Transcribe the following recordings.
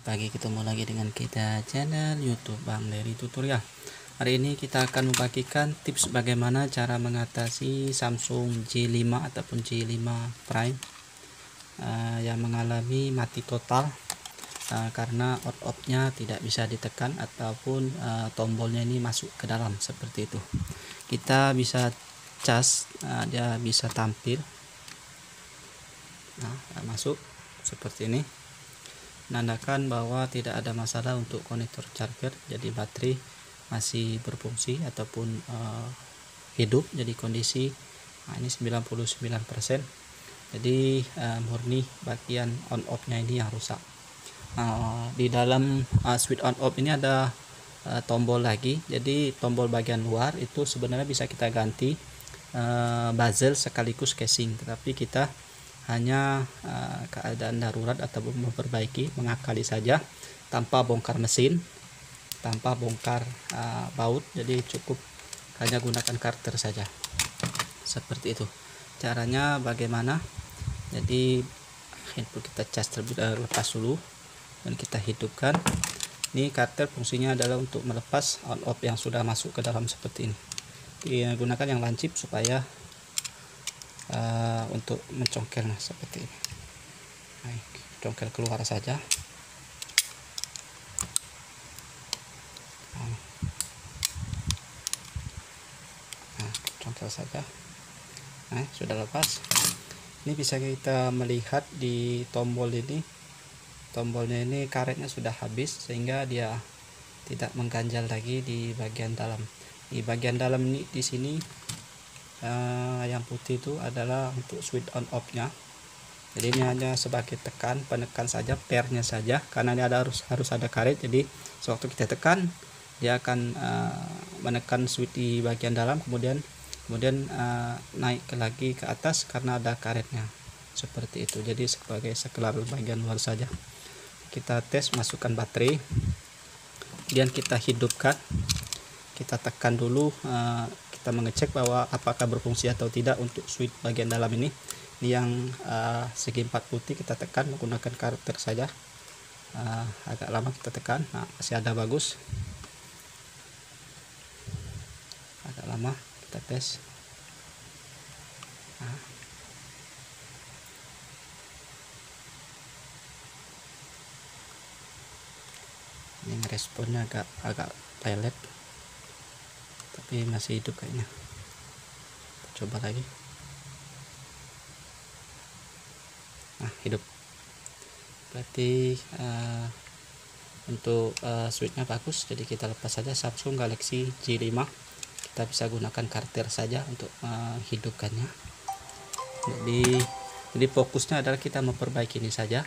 Selamat pagi, ketemu lagi dengan kita channel YouTube Bang Dery Tutorial. Hari ini kita akan membagikan tips bagaimana cara mengatasi Samsung J5 ataupun J5 Prime yang mengalami mati total karena on-off-nya tidak bisa ditekan ataupun tombolnya ini masuk ke dalam seperti itu. Kita bisa cas, dia bisa tampil, masuk seperti ini, menandakan bahwa tidak ada masalah untuk konektor charger, jadi baterai masih berfungsi ataupun hidup. Jadi kondisi ini 99%, jadi murni bagian on off nya ini yang rusak. Di dalam switch on off ini ada tombol lagi, jadi tombol bagian luar itu sebenarnya bisa kita ganti bezel sekaligus casing, tetapi kita hanya keadaan darurat ataupun memperbaiki, mengakali saja tanpa bongkar mesin, tanpa bongkar baut. Jadi cukup hanya gunakan karter saja, seperti itu caranya. Bagaimana? Jadi handphone kita cas terlebih dahulu, lepas dulu dan kita hidupkan. Ini karter fungsinya adalah untuk melepas on off yang sudah masuk ke dalam seperti ini. Gunakan yang lancip supaya untuk mencongkel seperti ini. Congkel keluar saja. Congkel saja. Sudah lepas. Ini bisa kita melihat di tombol ini, tombolnya ini karetnya sudah habis sehingga dia tidak mengganjal lagi di bagian dalam. Di bagian dalam ini, di sini yang putih itu adalah untuk switch on off nya. Jadi ini hanya sebagai penekan saja, pairnya saja, karena ini harus ada karet. Jadi sewaktu kita tekan, dia akan menekan switch di bagian dalam, kemudian naik lagi ke atas karena ada karetnya seperti itu. Jadi sebagai sekelar bagian luar saja. Kita tes, masukkan baterai, kemudian kita hidupkan, kita tekan dulu, kita mengecek bahwa apakah berfungsi atau tidak untuk switch bagian dalam ini. Ini yang segi 4 putih kita tekan menggunakan karter saja. Agak lama kita tekan, masih ada bagus. Agak lama kita tes. Ini responnya agak pelet, tapi masih hidup kayaknya. Coba lagi. Hidup. Berarti untuk switchnya bagus. Jadi kita lepas saja. Samsung Galaxy J5, kita bisa gunakan karter saja untuk menghidupkannya. Jadi fokusnya adalah kita memperbaiki ini saja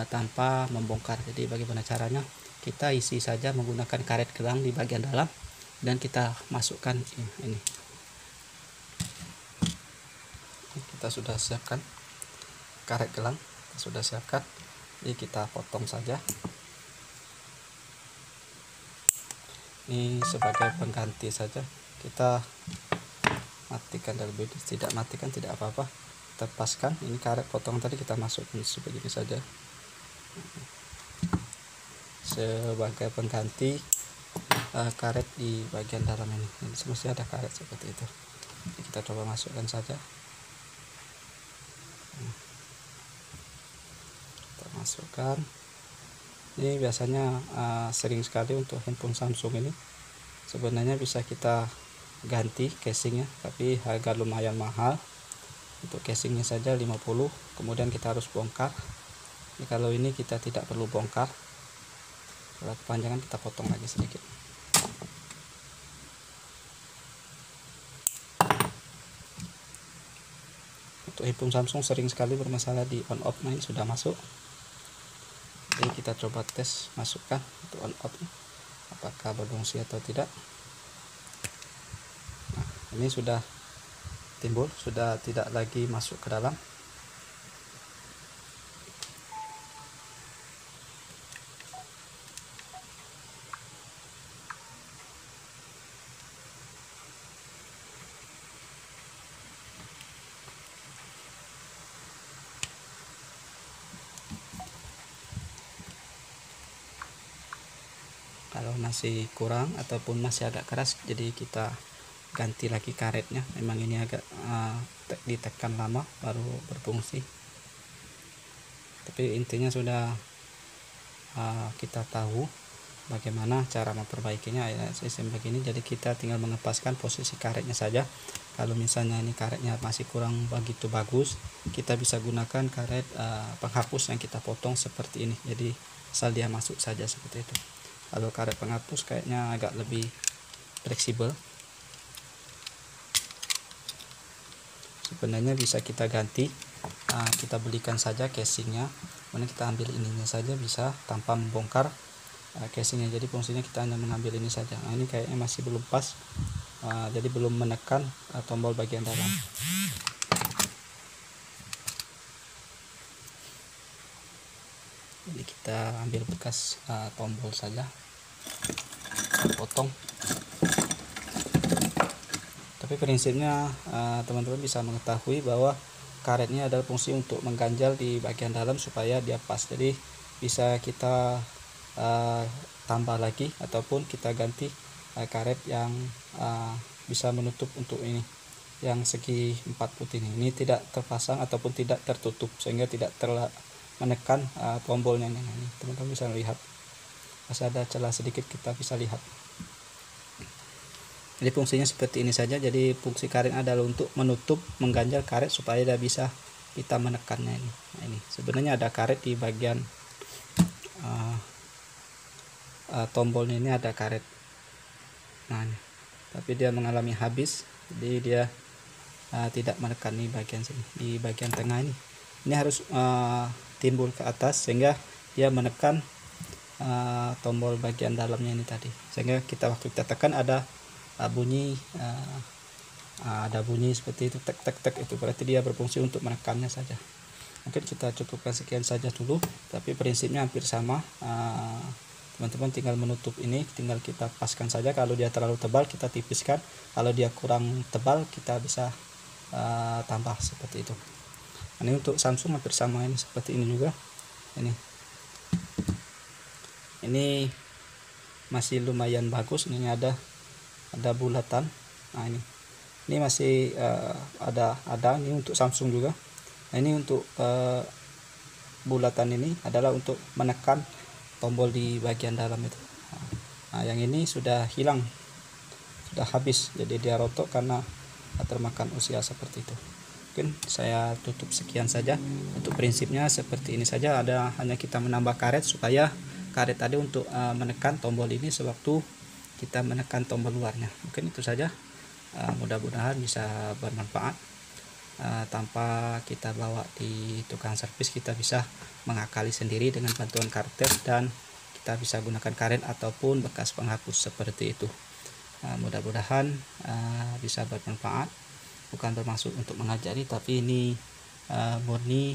tanpa membongkar. Jadi bagaimana caranya? Kita isi saja menggunakan karet gelang di bagian dalam dan kita masukkan ini. Kita sudah siapkan karet gelang, sudah siapkan. Jadi kita potong saja. Ini sebagai pengganti saja. Kita matikan terlebih dahulu. Tidak matikan tidak apa-apa. Kita lepaskan. Ini karet potong tadi kita masukkan seperti ini saja. Sebagai pengganti karet di bagian dalam ini. Semestinya ada karet seperti itu. Jadi kita coba masukkan saja. Kita masukkan. Ini biasanya sering sekali untuk handphone Samsung ini. Sebenarnya bisa kita ganti casingnya, tapi harga lumayan mahal. Untuk casingnya saja 50, kemudian kita harus bongkar. Kalau ini kita tidak perlu bongkar. Kalau kepanjangan kita potong lagi sedikit. Untuk handphone Samsung sering sekali bermasalah di on off. Ini sudah masuk. Jadi kita coba tes, masukkan untuk on off apakah berfungsi atau tidak. Ini sudah timbul, sudah tidak lagi masuk ke dalam. Kalau masih kurang ataupun masih agak keras, jadi kita ganti lagi karetnya. Memang ini agak ditekan lama baru berfungsi, tapi intinya sudah kita tahu bagaimana cara memperbaikinya ya, sistem begini. Jadi kita tinggal mengepaskan posisi karetnya saja. Kalau misalnya ini karetnya masih kurang begitu bagus, kita bisa gunakan karet penghapus yang kita potong seperti ini, jadi asal dia masuk saja seperti itu. Kalau karet penghapus kayaknya agak lebih fleksibel, sebenarnya bisa kita ganti. Kita belikan saja casingnya, kemudian kita ambil ininya saja bisa tanpa membongkar casingnya. Jadi fungsinya kita hanya mengambil ini saja. Nah, ini kayaknya masih belum pas, jadi belum menekan tombol bagian dalam. Jadi kita ambil bekas tombol saja, potong. Tapi prinsipnya teman-teman bisa mengetahui bahwa karetnya adalah fungsi untuk mengganjal di bagian dalam supaya dia pas. Jadi bisa kita tambah lagi ataupun kita ganti karet yang bisa menutup untuk ini, yang segi 4 putih ini tidak terpasang ataupun tidak tertutup, sehingga tidak menekan tombolnya. Ini teman-teman bisa lihat masih ada celah sedikit, kita bisa lihat. Jadi fungsinya seperti ini saja. Jadi fungsi karet adalah untuk menutup, mengganjal karet supaya dia bisa kita menekannya ini. Nah, ini sebenarnya ada karet di bagian tombolnya, ini ada karet. Nah ini, tapi dia mengalami habis, jadi dia tidak menekan di bagian sini, di bagian tengah ini. Ini harus timbul ke atas sehingga dia menekan tombol bagian dalamnya ini tadi, sehingga waktu kita tekan ada bunyi seperti itu, tek tek tek, itu berarti dia berfungsi untuk menekannya saja. Mungkin kita cukupkan sekian saja dulu, tapi prinsipnya hampir sama. Teman-teman tinggal menutup ini, tinggal kita paskan saja. Kalau dia terlalu tebal kita tipiskan, kalau dia kurang tebal kita bisa tambah seperti itu. Ini untuk Samsung hampir sama, ini seperti ini juga. Ini masih lumayan bagus, ini ada bulatan. Nah ini masih ada ini untuk Samsung juga. Nah, ini untuk bulatan ini adalah untuk menekan tombol di bagian dalam itu. Nah, yang ini sudah hilang, sudah habis, jadi dia rotok karena termakan usia seperti itu. Mungkin saya tutup sekian saja. Untuk prinsipnya seperti ini saja, hanya kita menambah karet supaya karet tadi untuk menekan tombol ini sewaktu kita menekan tombol luarnya. Mungkin itu saja. Mudah-mudahan bisa bermanfaat. Tanpa kita bawa di tukang servis, kita bisa mengakali sendiri dengan bantuan karter, dan kita bisa gunakan karet ataupun bekas penghapus seperti itu. Mudah-mudahan bisa bermanfaat. Bukan bermaksud untuk mengajari, tapi ini murni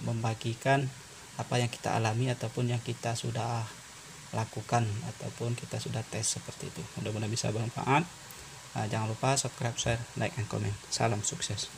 membagikan apa yang kita alami ataupun yang kita sudah lakukan ataupun kita sudah tes seperti itu. Mudah-mudahan bisa bermanfaat. Jangan lupa subscribe, share, like, and comment. Salam sukses.